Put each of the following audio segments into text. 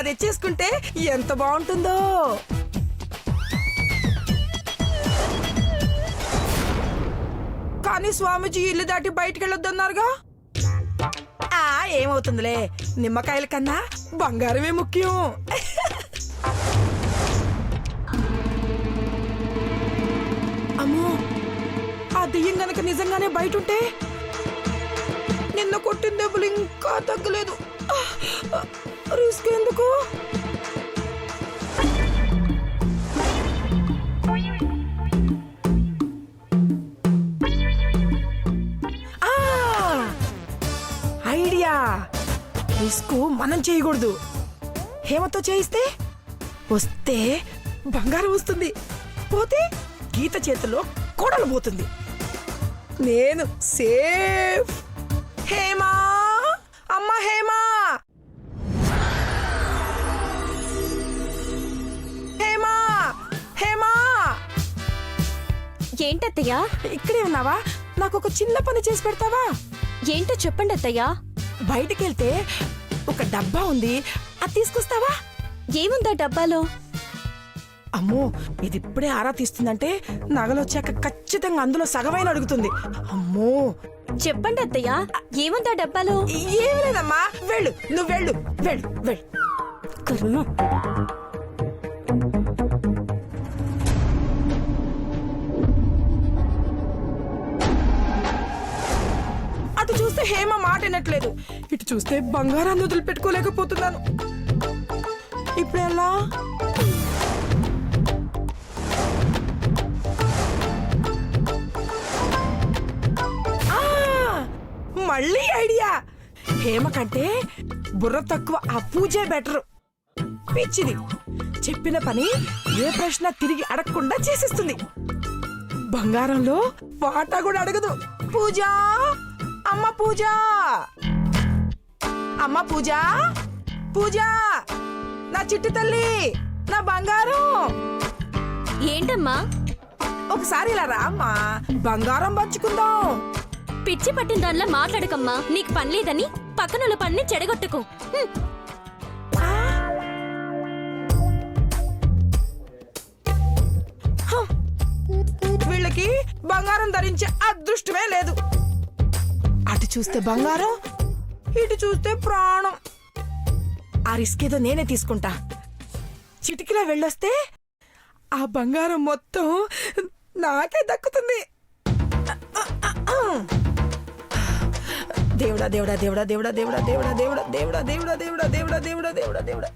అది తెచ్చేసుకుంటే ఎంత బాగుంటుందో. కానీ స్వామీజీ ఇల్లు దాటి బయటికి వెళ్ళొద్దన్నారుగా. ఏమవుతుందిలే, నిమ్మకాయల కన్నా బంగారమే ముఖ్యం. అమ్మో, ఆ దెయ్యం గనక నిజంగానే బయట ఉంటే నిన్న కొట్టిన దెబ్బలు ఇంకా తగ్గలేదు. రిస్క్ ఎందుకు? ఐడియా, రిస్క్ మనం చేయకూడదు. హేమతో చేయిస్తే వస్తే బంగారం వస్తుంది, పోతే గీత చేతిలో కోడలు పోతుంది. నేను సేఫ్. హేమా, అమ్మ హేమా, హేమా, హేమా. ఏంటత్తయ్యా? ఇక్కడే ఉన్నావా? నాకు ఒక చిన్న పని చేసి పెడతావా? ఏంటో చెప్పండి అత్తయ్యా. బయటికి వెళ్తే ఒక డబ్బా ఉంది, అది తీసుకొస్తావా? ఏముందా డబ్బాలో? అమ్మో, ఇది ఇప్పుడే ఆరా తీస్తుందంటే నగలొచ్చాక ఖచ్చితంగా అందులో సగమైన అడుగుతుంది. అమ్మో, చెప్పండి అత్తయ్యా, ఏముందా డబ్బాలో? ఏమి లేదమ్మా, వెళ్ళు, నువ్వు వెళ్ళు, వెళ్ళు, వెళ్ళు. కర్మ. అటు చూస్తే హేమ మాట వినట్లేదు, ఇటు చూస్తే బంగారాన్ని వదిలిపెట్టుకోలేకపోతున్నాను. ఇప్పుడు ఎలా? మళ్ళీ ఐడియా. హేమ కంటే బుర్ర తక్కువ ఆ పూజే బెటరు. పిచ్చిది, చెప్పిన పని ఏ ప్రశ్న తిరిగి అడగకుండా చేసేస్తుంది. బంగారంలో వాటా కూడా అడగదు. పూజ, అమ్మ పూజ, అమ్మ పూజ, పూజ, నా చిట్టి తల్లి, నా బంగారం. ఏంటమ్మా? ఒకసారి ఇలా రా అమ్మా, బంగారం పంచుకుందాం. పిచ్చి పట్టిన దానిలా మాట్లాడకమ్మా. నీకు పని లేదని పక్కనున్న పనిని చెడగొట్టుకో. వీళ్ళకి బంగారం ధరించే అదృష్టమే లేదు. అటు చూస్తే బంగారం, ఇటు చూస్తే ప్రాణం. ఆ రిస్క్ ఏదో నేనే తీసుకుంటా. చిటికిలా వెళ్ళొస్తే ఆ బంగారం మొత్తం నాకే దక్కుతుంది. దేవుడా దేవుడా దేవుడా దేవుడా దేవుడా దేవుడా దేవుడా దేవుడా దేవుడా దేవుడా దేవుడా దేవుడా దేవుడా దేవుడా.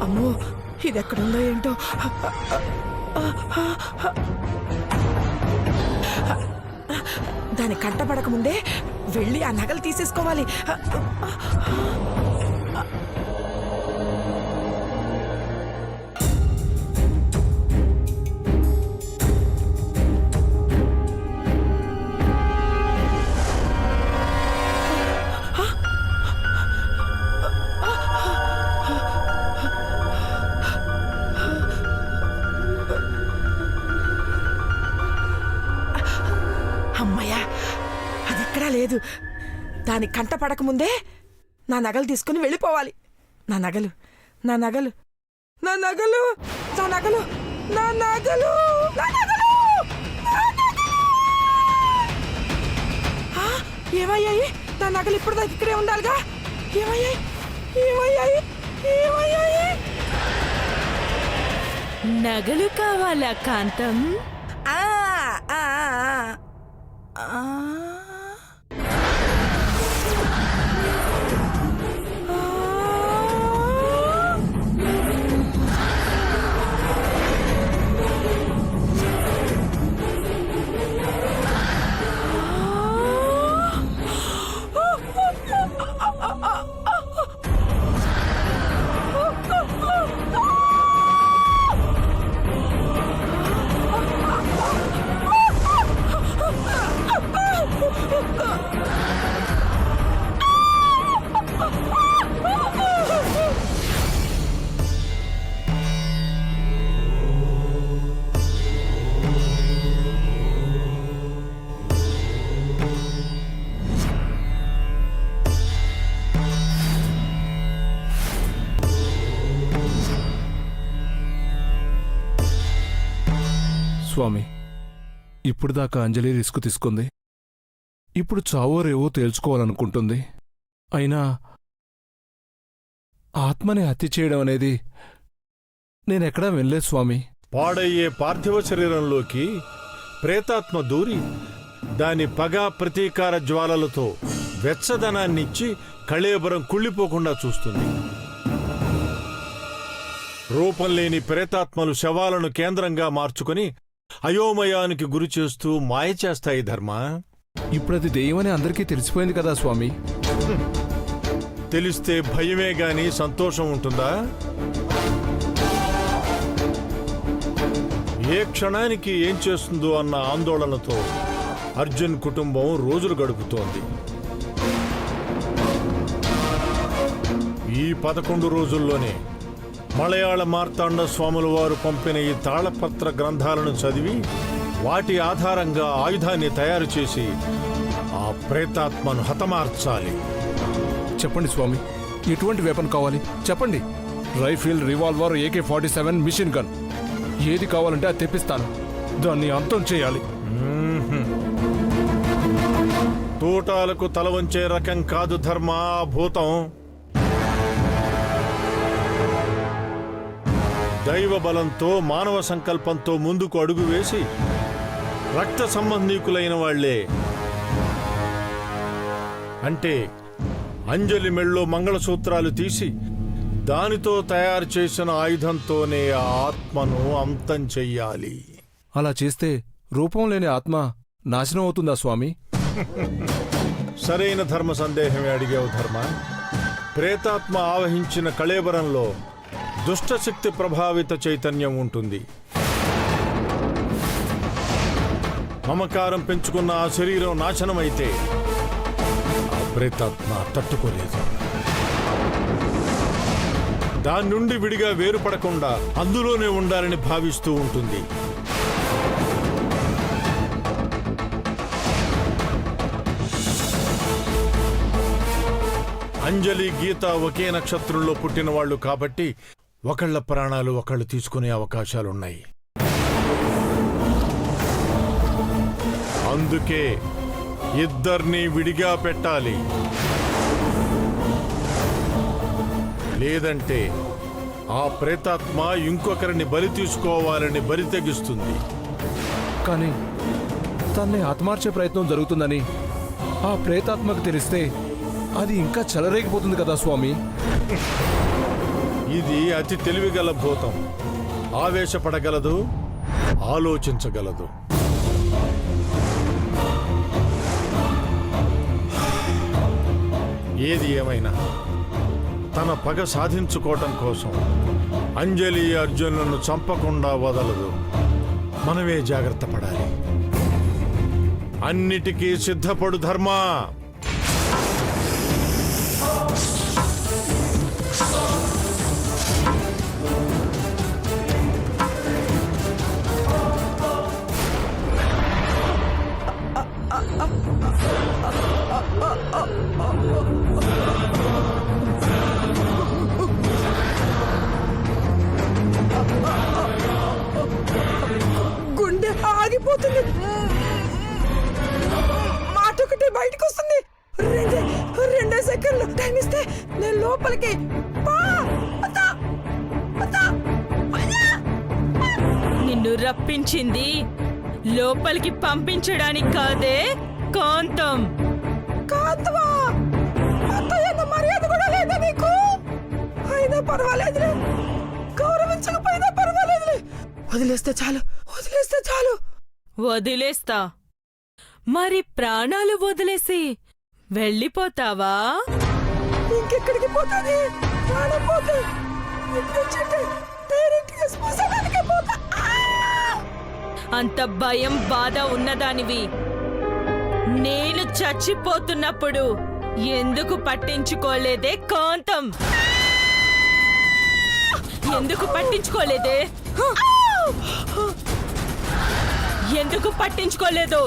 అమ్మో, ఇది ఎక్కడుందో ఏంటో. దాని కంటపడక ముందే వెళ్ళి ఆ నగలు తీసేసుకోవాలి. అమ్మయ్యా, అది ఎక్కడా లేదు. దాని కంట పడకముందే నా నగలు తీసుకుని వెళ్ళిపోవాలి. నా నగలు, నా నగలు, నా నగలు, నా నగలు, నా నగలు, నా నగలు, నా నగలు. ఏమయ్యాయి? నా నగలు ఇప్పుడు దాకా ఇక్కడే ఉండాలిగా. ఏమయ్యాయి? ఏమయ్యాయి? ఏమయ్యాయి? నగలు కావాలా కాంతం? ఆ ఆ ఆ స్వామి, ఇప్పుడు దాకా అంజలి రిస్క్ తీసుకుంది. ఇప్పుడు చావో రేవో తేల్చుకోవాలనుకుంటుంది. అయినా ఆత్మని హత్య చేయడం అనేది నేనెక్కడా వినలేదు స్వామి. పాడయ్యే పార్థివ శరీరంలోకి ప్రేతాత్మ దూరి దాని పగ ప్రతీకార జ్వాలలతో వెచ్చదనాన్నిచ్చి కళేబరం కుళ్ళిపోకుండా చూస్తుంది. రూపం లేని ప్రేతాత్మలు శవాలను కేంద్రంగా మార్చుకుని అయోమయానికి గురి చేస్తూ మాయ చేస్తాయి ధర్మ. ఇప్పుడది దెయ్యమని అందరికీ తెలిసిపోయింది కదా స్వామి. తెలిస్తే భయమే గాని సంతోషం ఉంటుందా? ఏ క్షణానికి ఏం చేస్తుందో అన్న ఆందోళనతో అర్జున్ కుటుంబం రోజులు గడుపుతోంది. ఈ 11 రోజుల్లోనే మలయాళ మార్తాండ స్వాముల వారు పంపిన ఈ తాళపత్ర గ్రంథాలను చదివి వాటి ఆధారంగా ఆయుధాన్ని తయారు చేసి ఆ ప్రేతాత్మను హతమార్చాలి. చెప్పండి స్వామి, ఎటువంటి వెపన్ కావాలి చెప్పండి. Rifle, revolver, AK-47, machine gun ఏది కావాలంటే అది తెప్పిస్తాను. దాన్ని అంతం చేయాలి. తూటాలకు తల వంచే రకం కాదు ధర్మ ఆ భూతం. దైవ బలంతో మానవ సంకల్పంతో ముందుకు అడుగు వేసి రక్త సంబంధీకులైన వాళ్లే. అంటే అంజలి మెళ్ళో మంగళసూత్రాలు తీసి దానితో తయారు చేసిన ఆయుధంతోనే ఆ ఆత్మను అంతం చెయ్యాలి. అలా చేస్తే రూపం లేని ఆత్మ నాశనం అవుతుందా స్వామి? సరైన ధర్మ సందేహమే అడిగావు ధర్మ. ప్రేతాత్మ ఆవహించిన కళేబరంలో దుష్టశక్తి ప్రభావిత చైతన్యం ఉంటుంది. మమకారం పెంచుకున్న ఆ శరీరం నాశనమైతే ఆ ప్రేతాత్మ తట్టుకోలేదు. దాని నుండి విడిగా వేరుపడకుండా అందులోనే ఉండాలని భావిస్తూ ఉంటుంది. అంజలి, గీత ఒకే నక్షత్రంలో పుట్టిన వాళ్ళు కాబట్టి ఒకళ్ళ ప్రాణాలు ఒకళ్ళు తీసుకునే అవకాశాలున్నాయి. అందుకే ఇద్దరినీ విడిగా పెట్టాలి. లేదంటే ఆ ప్రేతాత్మ ఇంకొకరిని బలి తీసుకోవాలని బరి తెగిస్తుంది. కానీ తన్ని ఆత్మార్చే ప్రయత్నం జరుగుతుందని ఆ ప్రేతాత్మకు తెలిస్తే అది ఇంకా చెలరేగిపోతుంది కదా స్వామి. ఇది అతి తెలివిగల భూతం. ఆవేశపడగలదు, ఆలోచించగలదు. ఏది ఏమైనా తన పగ సాధించుకోవటం కోసం అంజలి అర్జునులను చంపకుండా వదలదు. మనమే జాగ్రత్త పడాలి. అన్నిటికీ సిద్ధపడు ధర్మ. గుండె ఆగిపోతుంది. మాట ఒకటి బయటకు వస్తుంది. రెండే సెకండ్లు టైం ఇస్తే నేను లోపలికి నిన్ను రప్పించింది లోపలికి పంపించడానికి కాదే, కాంతం. కాంతమా, అత్తయ్యన్న మర్యాద కూడా లేదా నీకు? అయినా పర్వాలేదులే, గౌరవించకపోయినా పర్వాలేదులే. వదిలేస్తే చాలు, వదిలేస్తే చాలు. వదిలేస్తా. మరి ప్రాణాలు వదిలేసి వెళ్ళిపోతావా? ఇంకెక్కడికి పోతాది? ప్రాణం పోతే డైరెక్ట్గా శ్మశానానికే పోతా. అంత భయం బాధ ఉన్నదానివి నేను చచ్చిపోతున్నప్పుడు ఎందుకు పట్టించుకోలేదే కాంతం? ఎందుకు పట్టించుకోలేదే? ఎందుకు పట్టించుకోలేదు?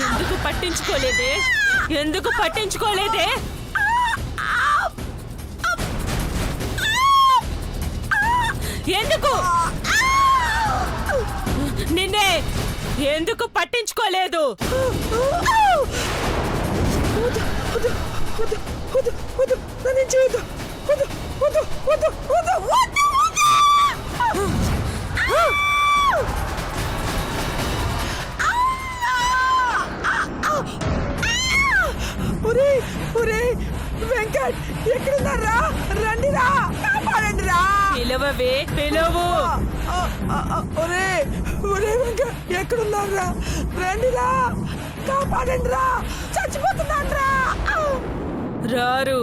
ఎందుకు పట్టించుకోలేదే? ఎందుకు పట్టించుకోలేదే? ఎందుకు నిన్నే ఎందుకు పట్టించుకోలేదు? వద్దు, వద్దు, వద్దు, వద్దు, వద్దు, నన్ను ఏం చేయొద్దు. వద్దు, వద్దు, వద్దు, వద్దు, వద్దు, వద్దు. ఒరే, ఒరే, వెంకట్ ఎక్కడున్నారా? రండిరా, కాపాడండిరా. పిలవవే, పిలవు. ఒరే, ఒరే వెంకట్ ఎక్కడున్నారా? రండిరా, కాపాడండిరా, చచ్చిపోతున్నాన్రా. రారు.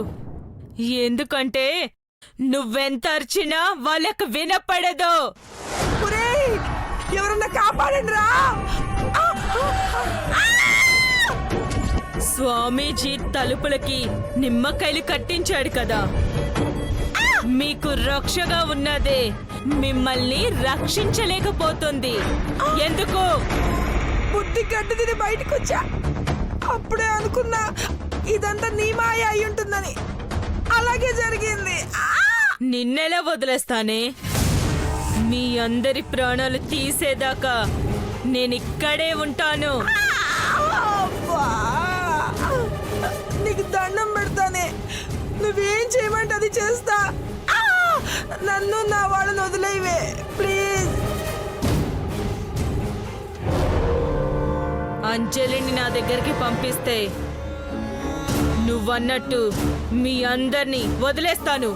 ఎందుకంటే నువ్వెంత అరిచినా వాళ్ళకు వినపడదు. ఒరే, ఎవరన్నా కాపాడండిరా. స్వామీజీ తలుపులకి నిమ్మకాయలు కట్టించాడు కదా, మీకు రక్షగా ఉన్నదే మిమ్మల్ని రక్షించలేకపోతుంది. ఎందుకు? బుద్ధి గడ్డి తిని బయటకు వచ్చా. అప్పుడే అనుకున్నా ఇదంతా నీ మాయ అయి ఉంటుందని. అలాగే జరిగింది. నిన్నెలా వదిలేస్తానే? మీ అందరి ప్రాణాలు తీసేదాకా నేనిక్కడే ఉంటాను. అబ్బా! నీకు దండం పెడతానే, నువ్వేం చేయమంటే అది చేస్తా. నన్ను నా వాళ్ళని వదిలేవే ప్లీజ్. అంజలిని నా దగ్గరికి పంపిస్తే నువ్వన్నట్టు మీ అందర్నీ వదిలేస్తాను.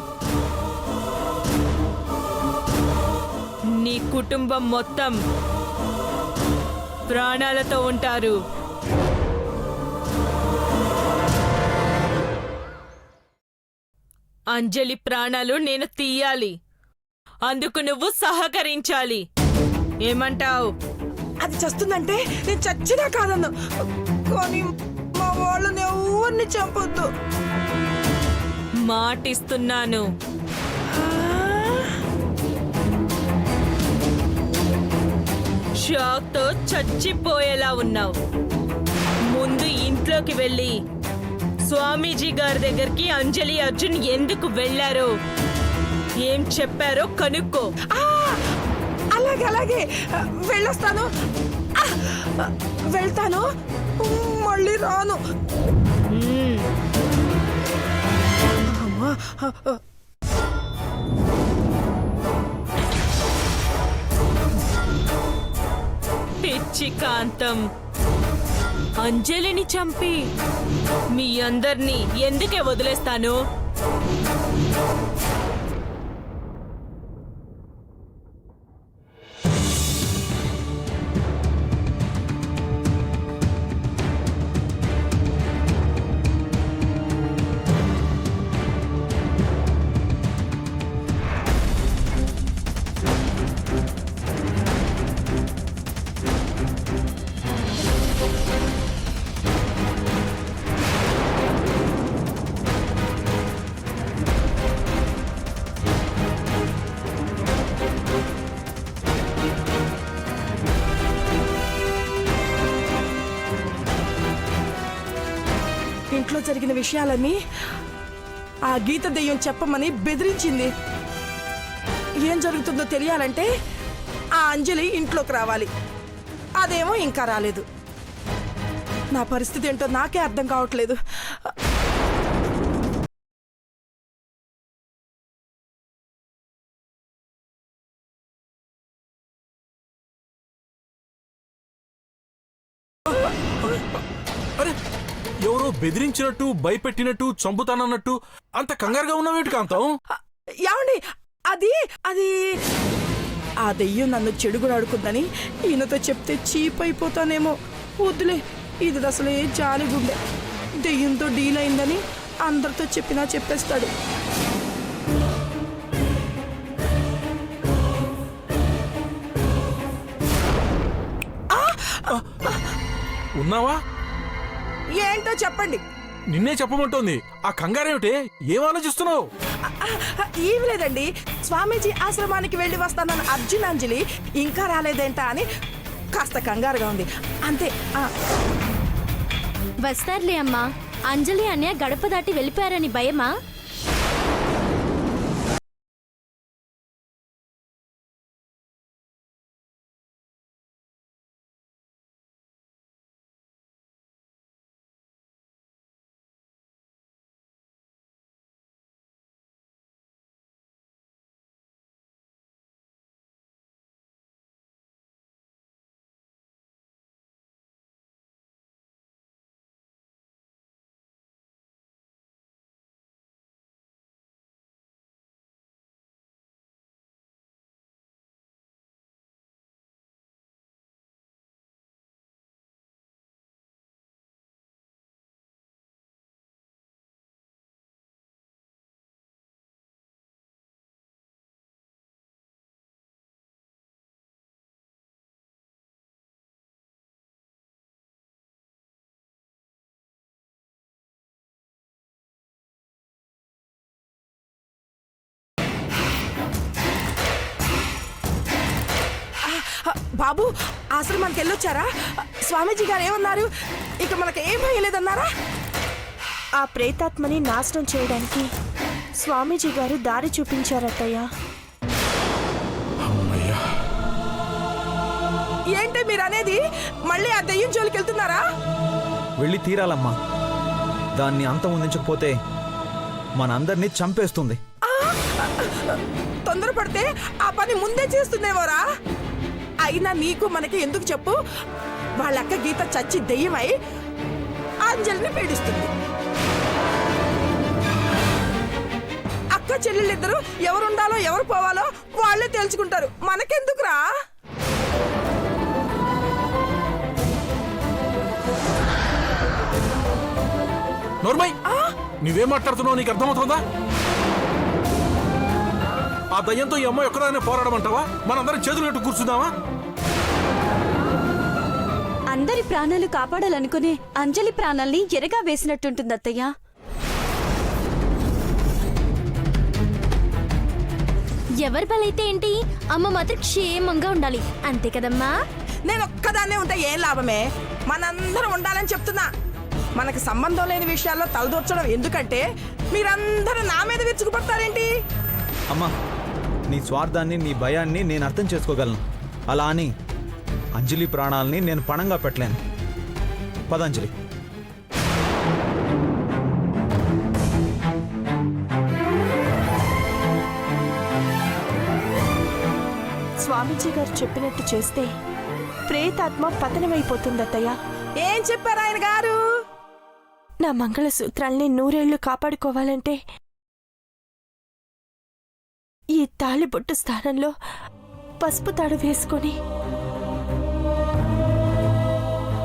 నీ కుటుంబం మొత్తం ప్రాణాలతో ఉంటారు. అంజలి ప్రాణాలు నేను తీయాలి. అందుకు నువ్వు సహకరించాలి. ఏమంటావు? అది చస్తుందంటే నేను చచ్చినా కాదన్ను, కానీ మా వాళ్ళని ఎవరిని చంపొద్దు. మాటిస్తున్నాను. షాక్తో చచ్చిపోయేలా ఉన్నావు. ముందు ఇంట్లోకి వెళ్ళి స్వామీజీ గారి దగ్గరికి అంజలి అర్జున్ ఎందుకు వెళ్ళారో, ఏం చెప్పారో కనుక్కో. అలాగే అలాగే వెళ్ళొస్తాను. వెళ్తాను, మళ్ళీ రాను. అమ్మా, పిచ్చి కాంతం, అంజలిని చంపి మీ అందర్నీ ఎందుకే వదిలేస్తాను? ఇంట్లో జరిగిన విషయాలన్నీ ఆ గీత దెయ్యం చెప్పమని బెదిరించింది. ఏం జరుగుతుందో తెలియాలంటే ఆ అంజలి ఇంట్లోకి రావాలి. అదేమో ఇంకా రాలేదు. నా పరిస్థితి ఏంటో నాకే అర్థం కావట్లేదు. అరే, ఎవరో బెదిరించినట్టు, భయపెట్టినట్టు, చంపుతానన్నట్టు అంత కంగారుగా ఉన్నావేంటి కాంతం? ఏమండి, అది అది ఆ దెయ్యం నన్ను చెడుగుడాడుకుందని ఈయనతో చెప్తే చీప్ అయిపోతానేమో. వద్దులే, ఇది అసలే జాలిగుండె. దెయ్యంతో డీల్ అయిందని అందరితో చెప్పినా చెప్పేస్తాడు. ఉన్నావా? ఏంటో చెప్పండి. నిన్నే చెప్పమంటోంది. ఆ కంగారేమిటే? ఏం ఆలోచిస్తున్నావు? ఏమి లేదండి, స్వామీజీ ఆశ్రమానికి వెళ్ళి వస్తానన్న అర్జున్ అంజలి ఇంకా రాలేదేంటా అని కాస్త కంగారుగా ఉంది, అంతే. వస్తారులే అమ్మా. అంజలి అన్నయ్య గడప దాటి వెళ్ళిపోయారని భయమా? బాబు అసలు మనకి వెళ్ళొచ్చారా? స్వామీజీ గారు ఏమన్నారు? ఇక మనకి ఏం భయం లేదన్నారా? ఆ ప్రేతాత్మని నాశనం చేయడానికి స్వామీజీ గారు దారి చూపించారత్తయ్య. అమ్మయ్యా. ఏంటి మీరు అనేది? మళ్ళీ ఆ దెయ్యం జోలికి వెళ్తున్నారా? వెళ్ళి తీరాలమ్మా. దాన్ని అంతం ఉందించకపోతే మనందరినీ చంపేస్తుంది. తొందరపడితే ఆ పని ముందే చేస్తుందేమోరా. అయినా నీకు మనకి ఎందుకు చెప్పు? వాళ్ళక్క గీత చచ్చి దెయ్యమై అంజలిని పీడిస్తుంది. అక్క చెల్లెళ్ళిద్దరూ ఎవరుండాలో ఎవరు పోవాలో వాళ్ళే తేల్చుకుంటారు. మనకెందుకురా? నోర్మై, నువ్వేం మాట్లాడుతున్నావు? నీకు అర్థమవుతుందా? ఆ దయ్యంతో ఈ అమ్మాయి ఒక్కదానే పోరాడమంటావా? మనందరం చేతులు కట్టు కూర్చుందామా? అందరి ప్రాణాలు కాపాడాలనుకునే అంజలి ప్రాణాల్ని ఎరగా వేసినట్టుంటుంది అత్తయ్య. ఎవరి బలైతే ఏంటి, అమ్మ మాత్రం క్షేమంగా ఉండాలి. అంతే కదమ్మా? నేను ఒక్కదాన్నే ఉంటే ఏం లాభమే? మనందరం ఉండాలని చెప్తున్నా. మనకు సంబంధం లేని విషయాల్లో తలదూర్చడం ఎందుకంటే మీరందరూ నా మీద విరుచుకుపడతారేంటి? అమ్మా, నీ స్వార్థాన్ని, నీ భయాన్ని నేను అర్థం చేసుకోగలను. అలా అని అంజలి ప్రాణాలని నేను పణంగా పెట్టలేను. పదంజలి. స్వామీజీ గారు చెప్పినట్టు చేస్తే ప్రేతాత్మ పతనమైపోతుందత్తయ్య. ఏం చెప్పారు ఆయన గారు? నా మంగళసూత్రాల్ని 100 ఏళ్లు కాపాడుకోవాలంటే ఈ తాళిబొట్టు స్థానంలో పసుపు తాడు వేసుకొని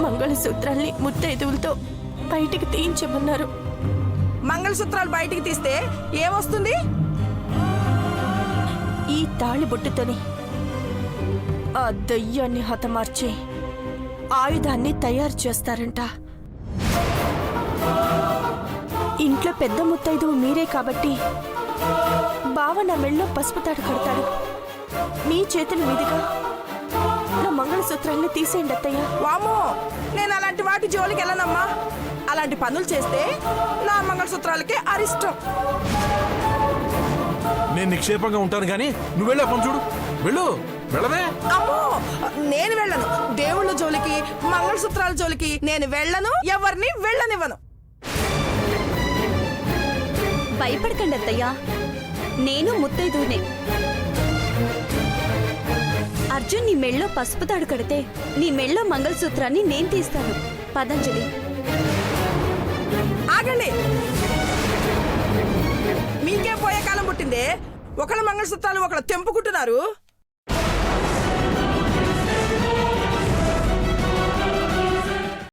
మంగళసూత్రాల్ని ముత్తైదువులతో బయటికి తీయించమన్నారు. మంగళసూత్రాలు బయటికి తీస్తే ఏమొస్తుంది? ఈ తాళిబొట్టుతోని ఆ దయ్యాన్ని హతమార్చి ఆయుధాన్ని తయారు చేస్తారంట. ఇంట్లో పెద్ద ముత్తైదువు మీరే కాబట్టి బావ నా మెళ్ళో పసుపు తాడు కడతాడు. మీ చేతుల మీదుగా నా మంగళసూత్రాల్ని తీసేయండి అత్తయ్య. వామో, నేను అలాంటి వాటి జోలికి వెళ్ళనమ్మా. అలాంటి పనులు చేస్తే నా మంగళసూత్రాలకే అరిష్టం. నేను నిక్షేపంగా ఉంటాను కానీ నువ్వు వెళ్ళే పని చూడు. వెళ్ళు, వెళ్ళవే. అమ్మో, నేను వెళ్ళను. దేవుళ్ళ జోలికి, మంగళసూత్రాల జోలికి నేను వెళ్ళను. ఎవరిని వెళ్ళనివ్వను. భయపడకండి అత్తయ్య, నేను ముత్తైదునే. అర్జున్ నీ మెళ్ళో పసుపు తాడు కడితే నీ మెళ్ళో మంగళసూత్రాన్ని నేను తీస్తాను. పదంజలి. ఆగండి. మీకే పోయే కాలం పుట్టిందే. ఒకళ్ళ మంగళసూత్రాలు ఒకళ్ళు తెంపుకుంటున్నారు.